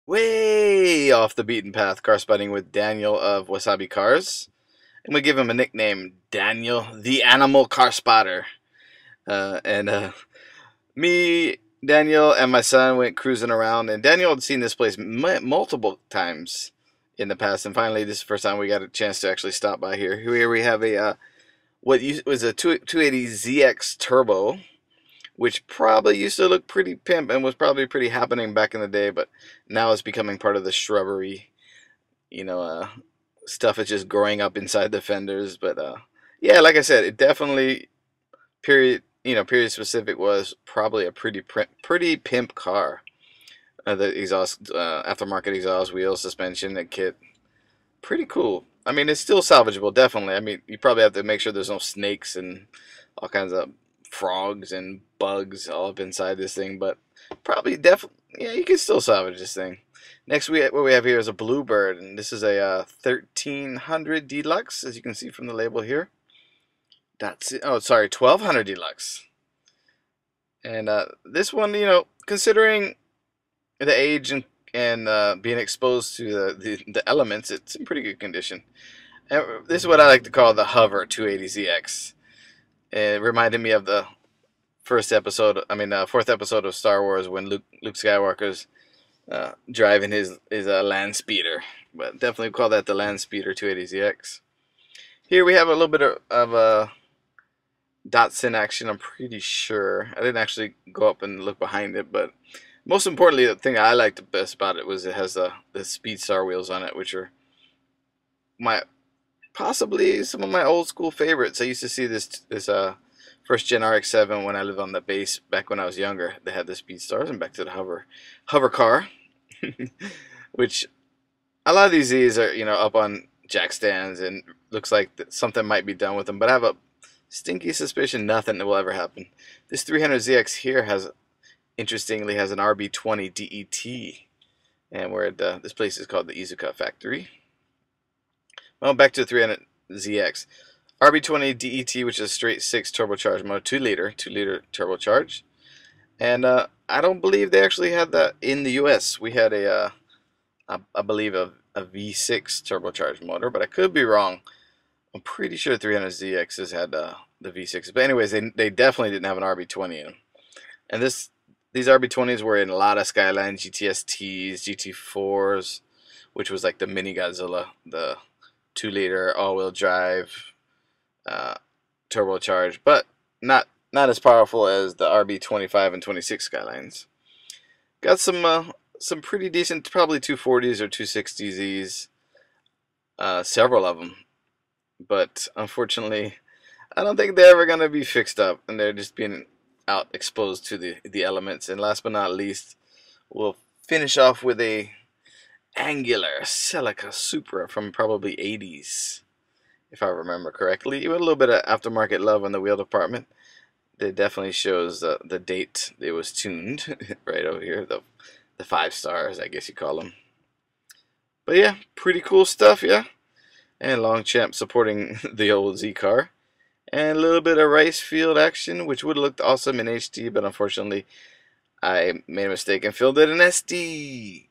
Way off the beaten path, car spotting with Daniel of Wasabi Cars. I'm gonna give him a nickname, Daniel the Animal Car Spotter. And me, Daniel, and my son went cruising around, and Daniel had seen this place multiple times in the past, and finally, this is the first time we got a chance to actually stop by here. Here we have a was a 280ZX Turbo, which probably used to look pretty pimp and was probably pretty happening back in the day, but now it's becoming part of the shrubbery, you know, stuff is just growing up inside the fenders. But yeah, like I said, it definitely period specific was probably a pretty pimp car. The exhaust, aftermarket exhaust, wheels, suspension, and kit, pretty cool. I mean, it's still salvageable, definitely. I mean, you probably have to make sure there's no snakes and all kinds of frogs and bugs all up inside this thing, but probably definitely, yeah, you can still salvage this thing. Next, what we have here is a Bluebird, and this is a 1300 Deluxe, as you can see from the label here. That's it. Oh, sorry, 1200 Deluxe. And this one, considering the age and being exposed to the elements, it's in pretty good condition. And this is what I like to call the Hover 280ZX. It reminded me of the fourth episode of Star Wars when Luke Skywalker's driving his land speeder. But definitely call that the land speeder 280ZX. Here we have a little bit of Datsun action, I'm pretty sure. I didn't actually go up and look behind it, but most importantly, the thing I liked the best about it was it has the Speedstar wheels on it, which are possibly some of my old school favorites. I used to see this first gen RX-7 when I lived on the base back when I was younger. They had the Speedstars, and back to the hover car, which a lot of these Z's are up on jack stands, and looks like something might be done with them. But I have a stinky suspicion nothing will ever happen. This 300ZX here interestingly has an RB20 DET, and this place is called the Izuka Factory. Well, back to the 300ZX. RB20 DET, which is a straight 6 turbocharged motor, 2 liter turbocharged. And I don't believe they actually had that in the US. We had I believe a V6 turbocharged motor, but I could be wrong. I'm pretty sure 300ZXs had the V6s. But anyways, they definitely didn't have an RB20 in them. And these RB20s were in a lot of Skyline GTSTs, GT4s, which was like the mini Godzilla, the 2 liter all-wheel drive, turbocharged, but not as powerful as the RB25 and 26 Skylines. Got some pretty decent, probably 240s or 260Zs, several of them, but unfortunately, I don't think they're ever gonna be fixed up, and they're just being out exposed to the elements. And last but not least, we'll finish off with a angular Celica Supra from probably 80s, if I remember correctly. With a little bit of aftermarket love on the wheel department. It definitely shows the date it was tuned right over here, the 5 stars, I guess you call them. But yeah, pretty cool stuff, yeah. And Longchamp supporting the old Z car. And a little bit of rice field action, which would have looked awesome in HD, but unfortunately I made a mistake and filmed it in SD.